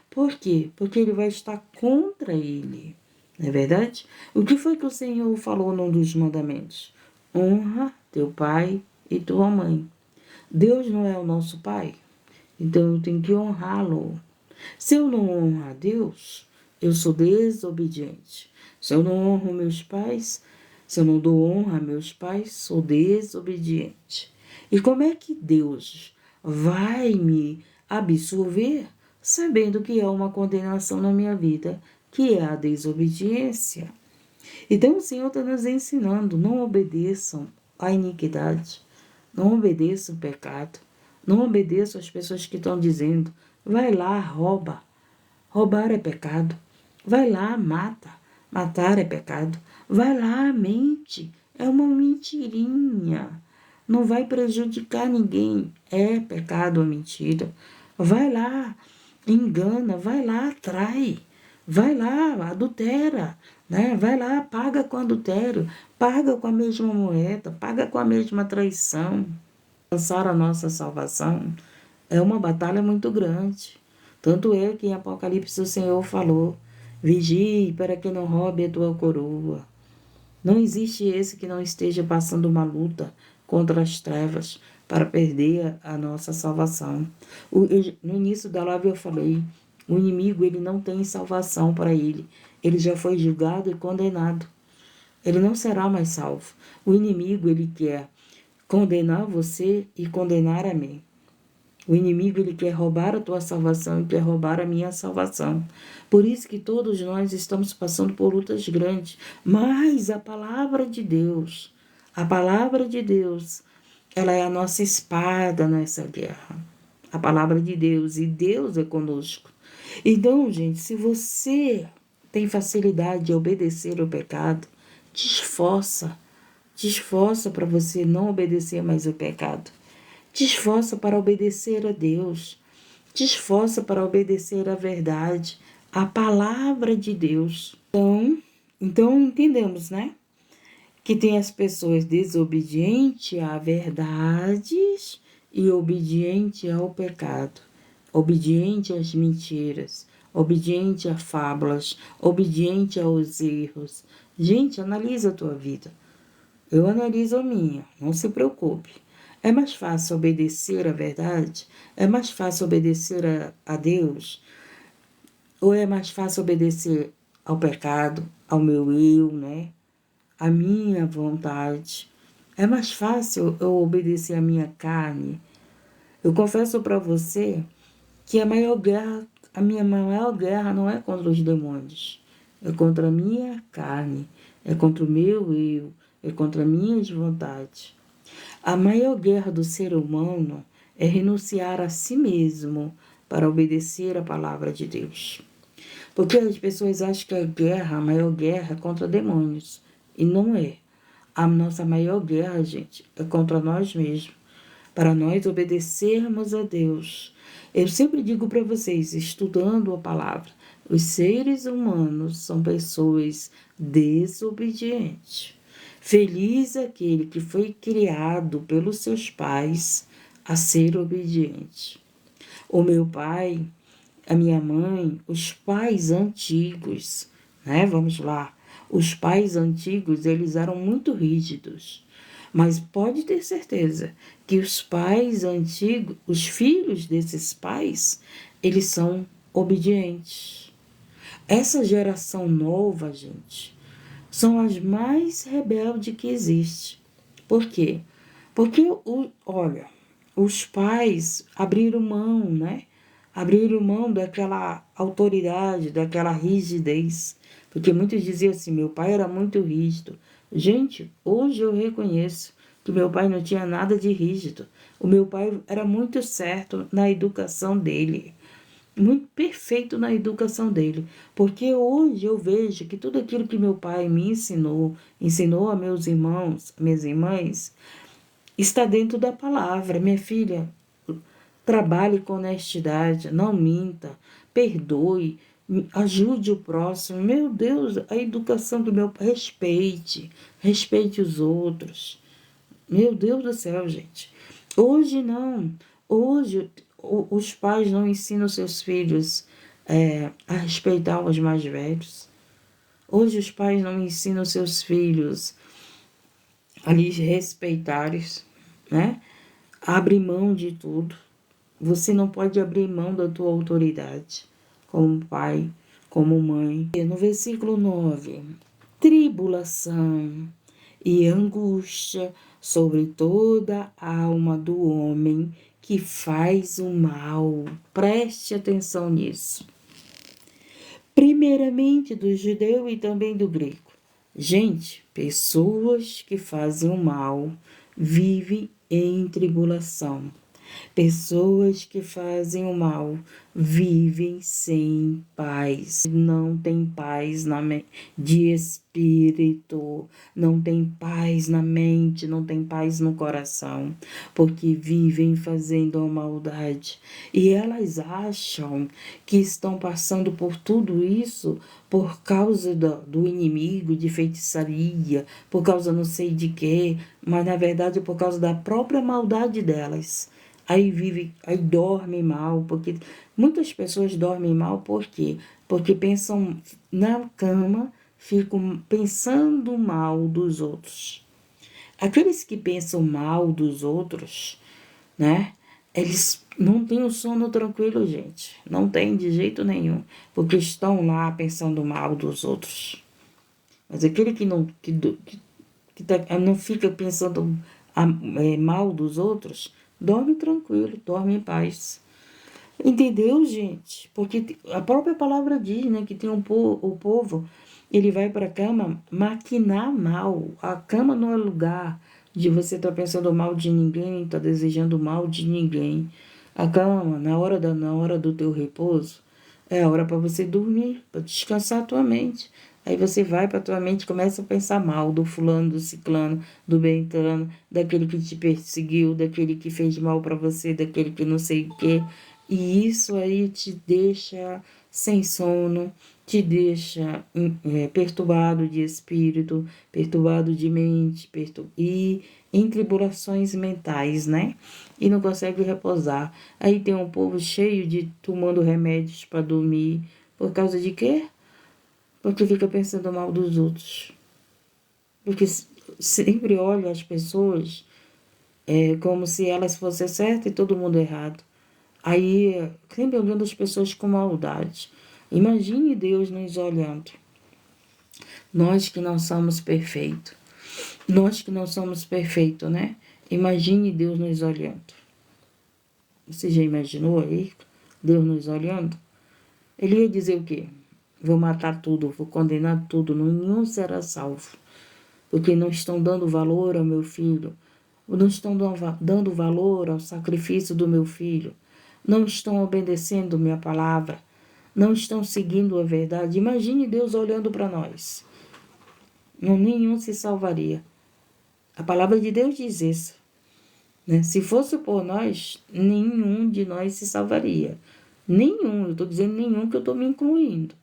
Por quê? Porque ele vai estar contra ele. Não é verdade? O que foi que o Senhor falou num dos mandamentos? Honra teu pai e tua mãe. Deus não é o nosso pai, então eu tenho que honrá-lo. Se eu não honro a Deus, eu sou desobediente. Se eu não honro meus pais, se eu não dou honra a meus pais, sou desobediente. E como é que Deus vai me absolver sabendo que há uma condenação na minha vida, que é a desobediência? Então o Senhor está nos ensinando, não obedeçam à iniquidade, não obedeçam o pecado, não obedeçam as pessoas que estão dizendo, vai lá, rouba. Roubar é pecado. Vai lá, mata. Matar é pecado. Vai lá, mente. É uma mentirinha. Não vai prejudicar ninguém. É pecado a mentira. Vai lá, engana. Vai lá, trai. Vai lá, adultera. Né? Vai lá, paga com adultério. Paga com a mesma moeda. Paga com a mesma traição. Alcançar a nossa salvação é uma batalha muito grande. Tanto é que em Apocalipse o Senhor falou, vigie para que não roube a tua coroa. Não existe esse que não esteja passando uma luta contra as trevas para perder a nossa salvação. No início da live eu falei, o inimigo ele não tem salvação para ele. Ele já foi julgado e condenado. Ele não será mais salvo. O inimigo ele quer condenar você e condenar a mim. O inimigo ele quer roubar a tua salvação e quer roubar a minha salvação. Por isso que todos nós estamos passando por lutas grandes. Mas a palavra de Deus, ela é a nossa espada nessa guerra. A palavra de Deus, e Deus é conosco. Então, gente, se você tem facilidade de obedecer ao pecado, te esforça. Te esforça para você não obedecer mais ao pecado. Te esforça para obedecer a Deus. Te esforça para obedecer a verdade, a palavra de Deus. Então entendemos, né? Que tem as pessoas desobedientes à verdades e obediente ao pecado, obediente às mentiras, obediente a fábulas, obediente aos erros. Gente, analisa a tua vida. Eu analiso a minha, não se preocupe. É mais fácil obedecer à verdade? É mais fácil obedecer a Deus? Ou é mais fácil obedecer ao pecado, ao meu eu, né? À minha vontade? É mais fácil eu obedecer à minha carne? Eu confesso para você que a minha maior guerra não é contra os demônios. É contra a minha carne, é contra o meu eu, é contra minhas vontades. A maior guerra do ser humano é renunciar a si mesmo para obedecer a palavra de Deus. Porque as pessoas acham que a maior guerra é contra demônios. E não é. A nossa maior guerra, gente, é contra nós mesmos. Para nós obedecermos a Deus. Eu sempre digo para vocês, estudando a palavra, os seres humanos são pessoas desobedientes. Feliz aquele que foi criado pelos seus pais a ser obediente. O meu pai, a minha mãe, os pais antigos, né? Vamos lá. Os pais antigos, eles eram muito rígidos. Mas pode ter certeza que os pais antigos, os filhos desses pais, eles são obedientes. Essa geração nova, gente, são as mais rebeldes que existe. Por quê? Porque, olha, os pais abriram mão, né? Abriram mão daquela autoridade, daquela rigidez. Porque muitos diziam assim, meu pai era muito rígido. Gente, hoje eu reconheço que meu pai não tinha nada de rígido. O meu pai era muito certo na educação dele. Muito perfeito na educação dele. Porque hoje eu vejo que tudo aquilo que meu pai me ensinou a meus irmãos, minhas irmãs, está dentro da palavra. Minha filha, trabalhe com honestidade, não minta, perdoe, ajude o próximo. Meu Deus, a educação do meu pai, respeite os outros. Meu Deus do céu, gente. Hoje não. Hoje os pais não ensinam seus filhos a respeitar os mais velhos. Hoje os pais não ensinam seus filhos a lhes respeitarem, né? Abre mão de tudo. Você não pode abrir mão da tua autoridade como pai, como mãe. E no versículo 9, tribulação e angústia sobre toda a alma do homem que faz o mal. Preste atenção nisso. Primeiramente do judeu e também do grego. Gente, pessoas que fazem o mal vivem em tribulação. Pessoas que fazem o mal vivem sem paz, não tem paz de espírito, não tem paz na mente, não tem paz no coração, porque vivem fazendo a maldade. E elas acham que estão passando por tudo isso por causa do inimigo, de feitiçaria, por causa não sei de quê, mas na verdade é por causa da própria maldade delas. Aí dorme mal, porque muitas pessoas dormem mal, por quê? Porque pensam na cama, ficam pensando mal dos outros. Aqueles que pensam mal dos outros, né? Eles não têm o sono tranquilo, gente. Não tem de jeito nenhum, porque estão lá pensando mal dos outros. Mas aquele que não fica pensando mal dos outros, dorme tranquilo, dorme em paz. Entendeu, gente? Porque a própria palavra diz, né, que tem o povo, ele vai para a cama maquinar mal. A cama não é lugar de você estar pensando mal de ninguém, estar desejando mal de ninguém. A cama, na hora do teu repouso, é a hora para você dormir, para descansar a tua mente. Aí você vai para tua mente e começa a pensar mal do fulano, do ciclano, do beltrano, daquele que te perseguiu, daquele que fez mal para você, daquele que não sei o quê. E isso aí te deixa sem sono, te deixa perturbado de espírito, perturbado de mente, e em tribulações mentais, né? E não consegue repousar. Aí tem um povo cheio de tomando remédios para dormir. Por causa de quê? Porque fica pensando mal dos outros. Porque sempre olha as pessoas como se elas fossem certas e todo mundo errado. Aí, sempre olhando as pessoas com maldade. Imagine Deus nos olhando. Nós que não somos perfeitos. Nós que não somos perfeitos, né? Imagine Deus nos olhando. Você já imaginou aí Deus nos olhando? Ele ia dizer o quê? Vou matar tudo, vou condenar tudo, nenhum será salvo. Porque não estão dando valor ao meu filho. Não estão dando valor ao sacrifício do meu filho. não estão obedecendo minha palavra, não estão seguindo a verdade. Imagine Deus olhando para nós. Não, nenhum se salvaria. A palavra de Deus diz isso. Né? Se fosse por nós, nenhum de nós se salvaria. Nenhum, eu estou dizendo nenhum que eu estou me incluindo.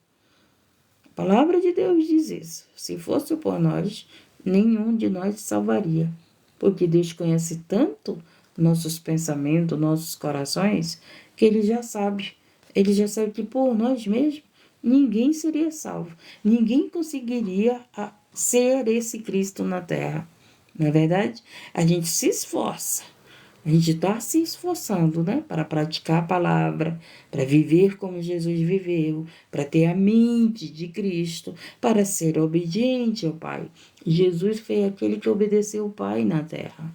A palavra de Deus diz isso. Se fosse por nós, nenhum de nós se salvaria. Porque Deus conhece tanto nossos pensamentos, nossos corações, que Ele já sabe. Ele já sabe que por nós mesmos, ninguém seria salvo. Ninguém conseguiria ser esse Cristo na terra. Não é verdade? A gente se esforça. A gente está se esforçando, né? Para praticar a palavra, para viver como Jesus viveu, para ter a mente de Cristo, para ser obediente ao Pai. Jesus foi aquele que obedeceu o Pai na terra.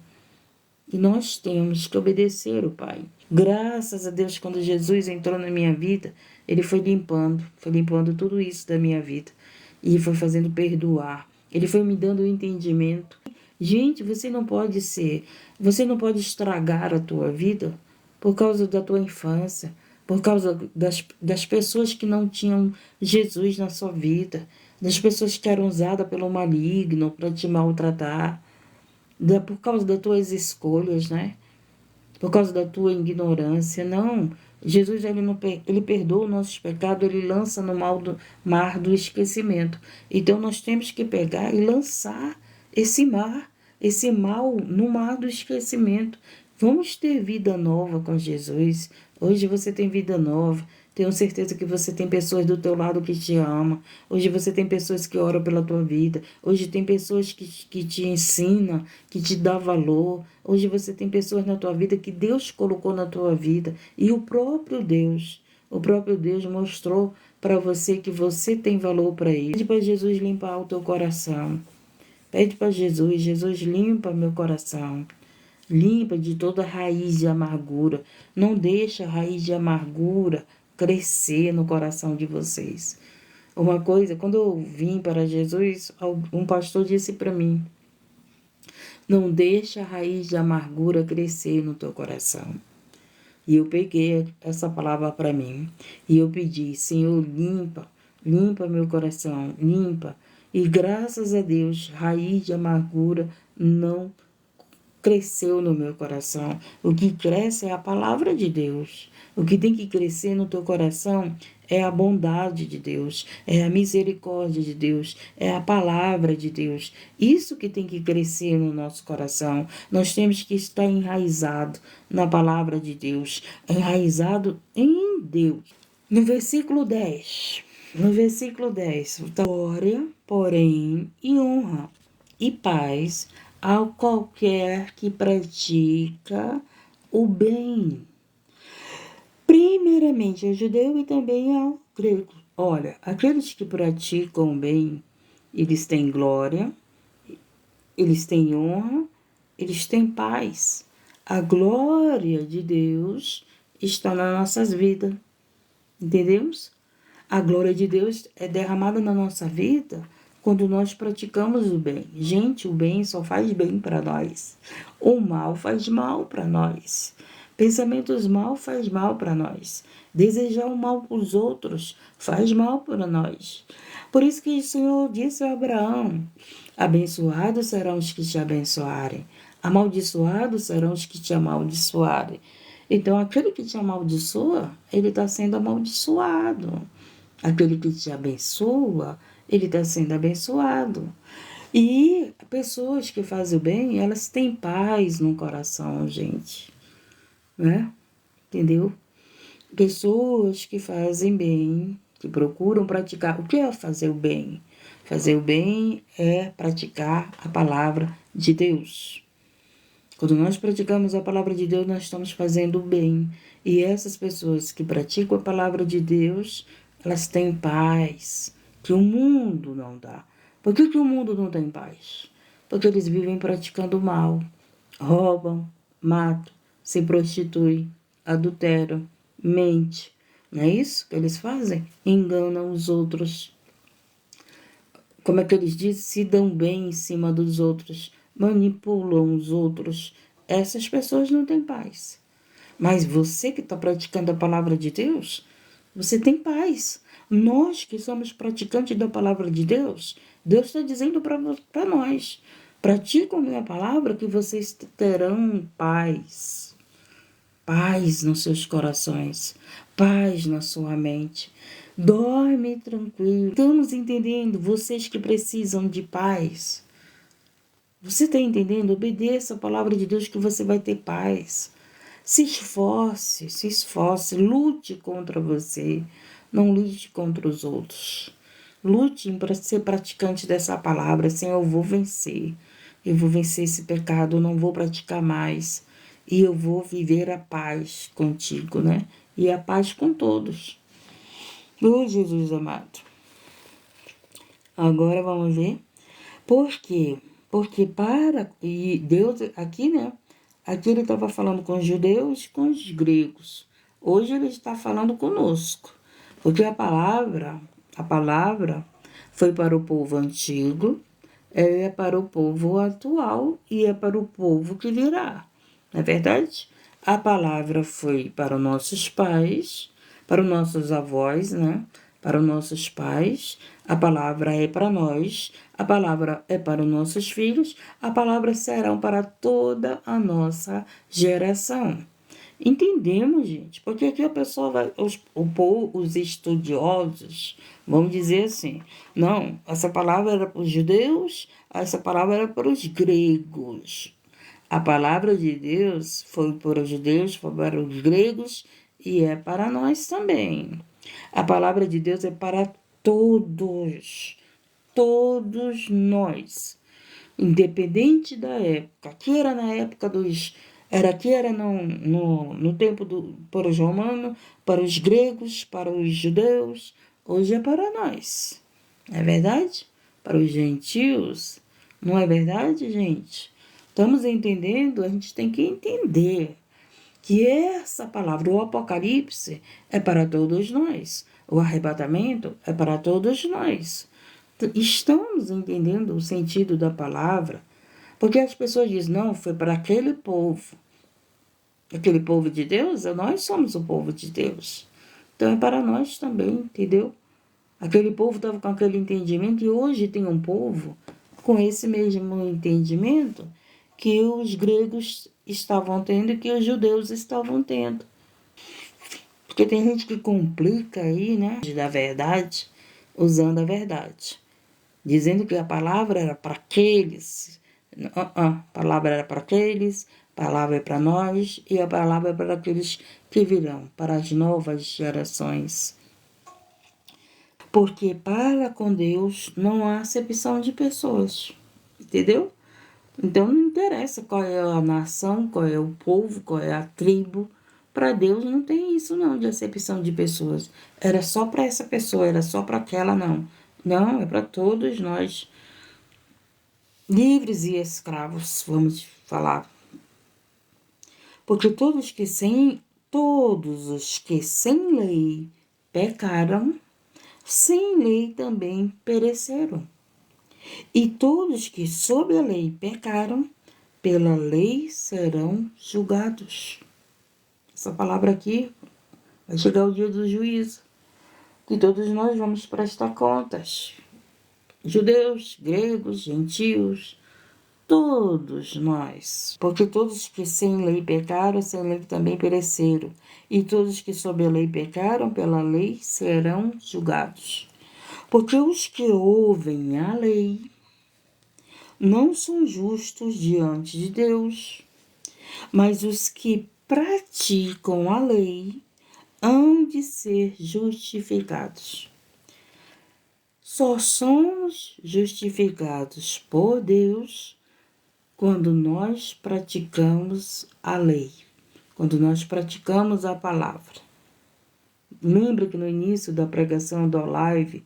E nós temos que obedecer o Pai. Graças a Deus, quando Jesus entrou na minha vida, Ele foi limpando tudo isso da minha vida. E foi fazendo perdoar. Ele foi me dando o entendimento. Gente, você não pode estragar a tua vida por causa da tua infância, por causa das pessoas que não tinham Jesus na sua vida, das pessoas que eram usadas pelo maligno para te maltratar, por causa das tuas escolhas, né? Por causa da tua ignorância. Não, Jesus ele perdoa os nossos pecados, ele lança no mar do esquecimento. Então nós temos que pegar e lançar esse mal no mar do esquecimento. Vamos ter vida nova com Jesus. Hoje você tem vida nova. Tenho certeza que você tem pessoas do teu lado que te amam. Hoje você tem pessoas que oram pela tua vida. Hoje tem pessoas que te ensinam, que te dão valor. Hoje você tem pessoas na tua vida que Deus colocou na tua vida. E o próprio Deus mostrou para você que você tem valor para Ele. Pede para Jesus limpar o teu coração. Pede para Jesus, Jesus limpa meu coração. Limpa de toda raiz de amargura. Não deixa a raiz de amargura crescer no coração de vocês. Uma coisa, quando eu vim para Jesus, um pastor disse para mim: não deixa a raiz de amargura crescer no teu coração. E eu peguei essa palavra para mim e eu pedi: Senhor, limpa meu coração, limpa. E graças a Deus, raiz de amargura não cresceu no meu coração. O que cresce é a palavra de Deus. O que tem que crescer no teu coração é a bondade de Deus, é a misericórdia de Deus, é a palavra de Deus. Isso que tem que crescer no nosso coração. Nós temos que estar enraizado na palavra de Deus, enraizado em Deus. No versículo 10, glória, porém, e honra e paz ao qualquer que pratica o bem. Primeiramente ao judeu e também ao grego. Olha, aqueles que praticam o bem, eles têm glória, eles têm honra, eles têm paz. A glória de Deus está nas nossas vidas. Entendemos? A glória de Deus é derramada na nossa vida quando nós praticamos o bem. Gente, o bem só faz bem para nós. O mal faz mal para nós. Pensamentos mal faz mal para nós. Desejar o mal para os outros faz mal para nós. Por isso que o Senhor disse a Abraão: abençoados serão os que te abençoarem. Amaldiçoados serão os que te amaldiçoarem. Então, aquele que te amaldiçoa, ele está sendo amaldiçoado. Aquele que te abençoa, ele está sendo abençoado. E pessoas que fazem o bem, elas têm paz no coração, gente. Né? Entendeu? Pessoas que fazem bem, que procuram praticar. O que é fazer o bem? Fazer o bem é praticar a palavra de Deus. Quando nós praticamos a palavra de Deus, nós estamos fazendo o bem. E essas pessoas que praticam a palavra de Deus, elas têm paz, que o mundo não dá. Por que o mundo não tem paz? Porque eles vivem praticando o mal, roubam, matam, se prostituem, adulteram, mente. Não é isso que eles fazem? Enganam os outros. Como é que eles dizem? Se dão bem em cima dos outros, manipulam os outros. Essas pessoas não têm paz. Mas você que está praticando a palavra de Deus, você tem paz. Nós que somos praticantes da palavra de Deus, Deus está dizendo para nós: praticam a minha palavra que vocês terão paz. Paz nos seus corações, paz na sua mente. Dorme tranquilo. Estamos entendendo? Vocês que precisam de paz. Você está entendendo? Obedeça a palavra de Deus que você vai ter paz. Se esforce, lute contra você, não lute contra os outros. Lute para ser praticante dessa palavra, assim, eu vou vencer esse pecado, eu não vou praticar mais, e eu vou viver a paz contigo, né? E a paz com todos. Oh, Jesus amado. Agora vamos ver. Por quê? Porque e Deus aqui, né? Aqui ele estava falando com os judeus e com os gregos. Hoje ele está falando conosco. Porque a palavra foi para o povo antigo, é para o povo atual e é para o povo que virá. Não é verdade? A palavra foi para os nossos pais, para os nossos avós, né? Para os nossos pais, a palavra é para nós, a palavra é para os nossos filhos, a palavra será para toda a nossa geração. Entendemos, gente, porque aqui a pessoa vai, os estudiosos vão dizer assim, não, essa palavra era para os judeus, essa palavra era para os gregos. A palavra de Deus foi para os judeus, foi para os gregos e é para nós também. A palavra de Deus é para todos nós, independente da época. Aqui era na época aqui era no tempo para os romanos, para os gregos, para os judeus. Hoje é para nós. Não é verdade? Para os gentios. Não é verdade, gente? Estamos entendendo? A gente tem que entender que essa palavra, o Apocalipse, é para todos nós. O arrebatamento é para todos nós. Estamos entendendo o sentido da palavra? Porque as pessoas dizem, não, foi para aquele povo. Aquele povo de Deus, nós somos o povo de Deus. Então é para nós também, entendeu? Aquele povo estava com aquele entendimento e hoje tem um povo com esse mesmo entendimento que os gregos estavam tendo e que os judeus estavam tendo. Porque tem gente que complica aí, né, da verdade, usando a verdade. Dizendo que a palavra era para aqueles. A palavra era para aqueles, a palavra é para nós e a palavra é para aqueles que virão, para as novas gerações. Porque para com Deus não há acepção de pessoas, entendeu? Então não interessa qual é a nação, qual é o povo, qual é a tribo. Para Deus não tem isso não, de acepção de pessoas. Era só para essa pessoa, era só para aquela, não. Não, é para todos nós. Livres e escravos, vamos falar. Porque todos os que sem lei pecaram, sem lei também pereceram. E todos que sob a lei pecaram, pela lei serão julgados. Essa palavra aqui vai chegar o dia do juízo, que todos nós vamos prestar contas. Judeus, gregos, gentios, todos nós. Porque todos que sem lei pecaram, sem lei também pereceram. E todos que sob a lei pecaram, pela lei serão julgados. Porque os que ouvem a lei não são justos diante de Deus, mas os que praticam a lei hão de ser justificados. Só somos justificados por Deus quando nós praticamos a lei, quando nós praticamos a palavra. Lembra que no início da pregação da live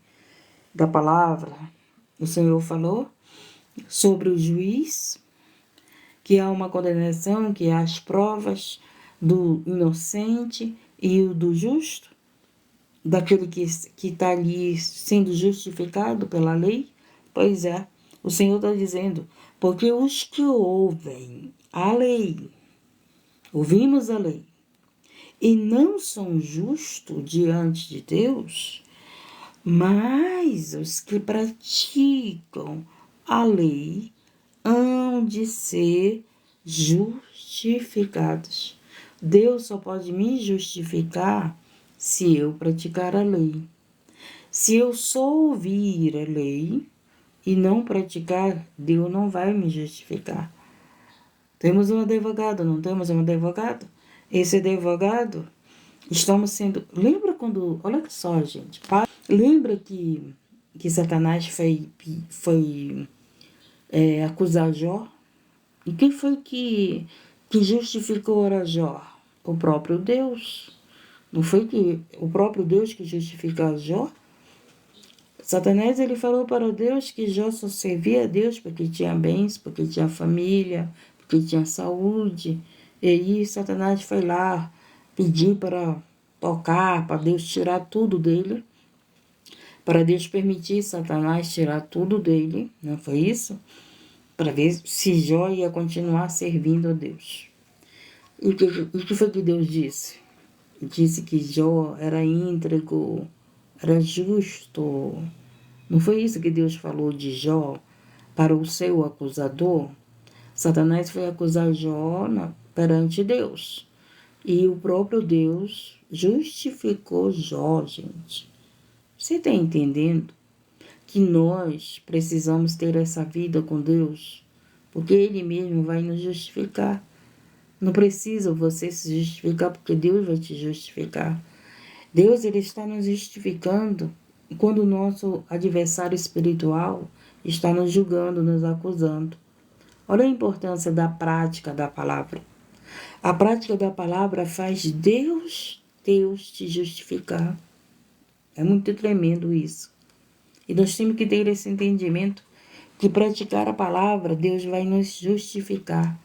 da palavra, o Senhor falou sobre o juiz, que há uma condenação, que há as provas do inocente e o do justo, daquele que está ali sendo justificado pela lei? Pois é, o Senhor está dizendo, porque os que ouvem a lei, ouvimos a lei, e não são justos diante de Deus, mas os que praticam a lei hão de ser justificados. Deus só pode me justificar se eu praticar a lei. Se eu só ouvir a lei e não praticar, Deus não vai me justificar. Temos um advogado, não temos um advogado? Esse advogado, estamos sendo... Lembra quando... Olha só, gente. Lembra que Satanás foi acusar Jó? E quem foi que justificou a Jó? O próprio Deus. Não foi que o próprio Deus que justificou Jó? Satanás, ele falou para Deus que Jó só servia a Deus porque tinha bens, porque tinha família, porque tinha saúde. E aí Satanás foi lá pedir para tocar, para Deus tirar tudo dele, para Deus permitir Satanás tirar tudo dele, não foi isso? Para ver se Jó ia continuar servindo a Deus. E o que foi que Deus disse? Disse que Jó era íntegro, era justo. Não foi isso que Deus falou de Jó para o seu acusador? Satanás foi acusar Jó perante Deus. E o próprio Deus justificou Jó, gente. Você está entendendo que nós precisamos ter essa vida com Deus? Porque Ele mesmo vai nos justificar. Não precisa você se justificar, porque Deus vai te justificar. Deus, Ele está nos justificando quando o nosso adversário espiritual está nos julgando, nos acusando. Olha a importância da prática da palavra. A prática da palavra faz Deus te justificar. É muito tremendo isso. E nós temos que ter esse entendimento que praticar a palavra, Deus vai nos justificar.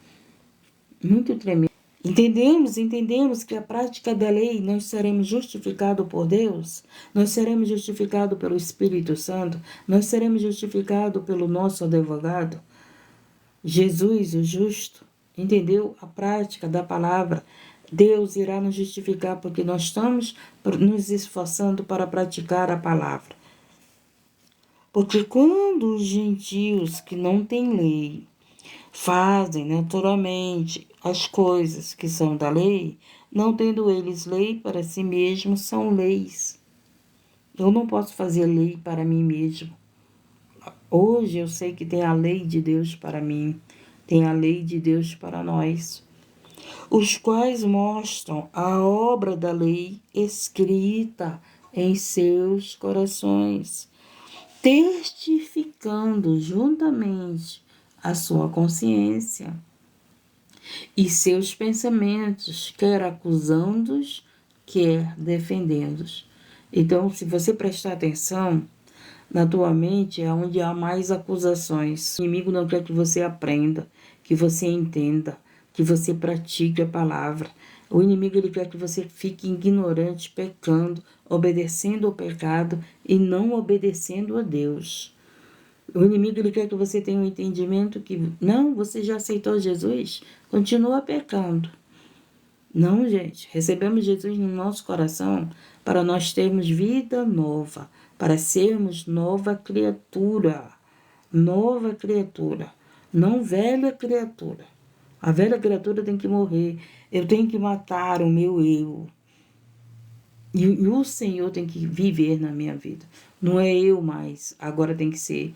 Muito tremendo. Entendemos que a prática da lei nós seremos justificados por Deus, nós seremos justificados pelo Espírito Santo, nós seremos justificados pelo nosso advogado, Jesus, o justo. Entendeu? A prática da palavra, Deus irá nos justificar porque nós estamos nos esforçando para praticar a palavra. Porque quando os gentios que não têm lei fazem naturalmente as coisas que são da lei, não tendo eles lei para si mesmos, são leis. Eu não posso fazer lei para mim mesmo. Hoje eu sei que tem a lei de Deus para mim, tem a lei de Deus para nós, os quais mostram a obra da lei escrita em seus corações, testificando juntamente a sua consciência e seus pensamentos, quer acusando-os, quer defendendo-os. Então, se você prestar atenção, na tua mente é onde há mais acusações. O inimigo não quer que você aprenda, que você entenda, que você pratique a palavra. O inimigo ele quer que você fique ignorante, pecando, obedecendo ao pecado e não obedecendo a Deus. O inimigo ele quer que você tenha um entendimento que, não, você já aceitou Jesus, continua pecando. Não, gente, recebemos Jesus no nosso coração para nós termos vida nova, para sermos nova criatura, não velha criatura. A velha criatura tem que morrer, eu tenho que matar o meu eu. E o Senhor tem que viver na minha vida. Não é eu mais, agora tem que ser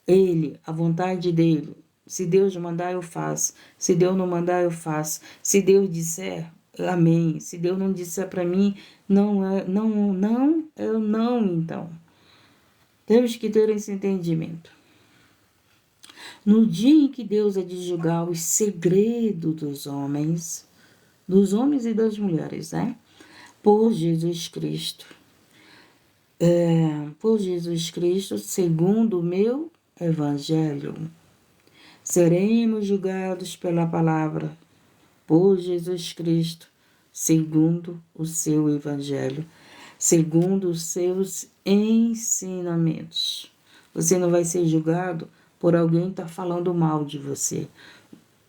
Ele, a vontade dEle. Se Deus mandar, eu faço. Se Deus não mandar, eu faço. Se Deus disser, amém. Se Deus não disser para mim, não, eu não, então. Temos que ter esse entendimento. No dia em que Deus é de julgar os segredos dos homens e das mulheres, né? Por Jesus Cristo. Por Jesus Cristo, segundo o meu evangelho. Seremos julgados pela palavra, por Jesus Cristo, segundo o seu evangelho, segundo os seus ensinamentos. Você não vai ser julgado por alguém que está falando mal de você.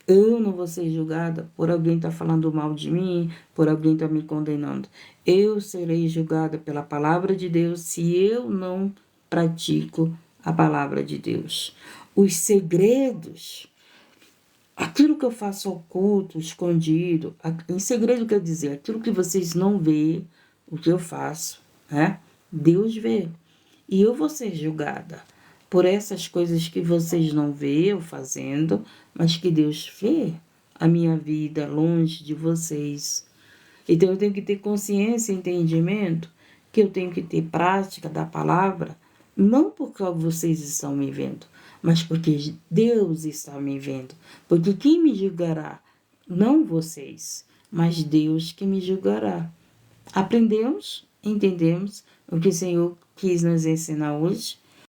Eu não vou ser julgada por alguém estar falando mal de mim, por alguém estar me condenando. Eu serei julgada pela palavra de Deus se eu não pratico a palavra de Deus. Os segredos, aquilo que eu faço oculto, escondido, em segredo quer dizer, aquilo que vocês não vê, o que eu faço, né? Deus vê. E eu vou ser julgada por essas coisas que vocês não vê eu fazendo, mas que Deus vê a minha vida longe de vocês. Então eu tenho que ter consciência e entendimento que eu tenho que ter prática da palavra, não porque vocês estão me vendo, mas porque Deus está me vendo. Porque quem me julgará? Não vocês, mas Deus que me julgará. Aprendemos, entendemos o que o Senhor quis nos ensinar hoje.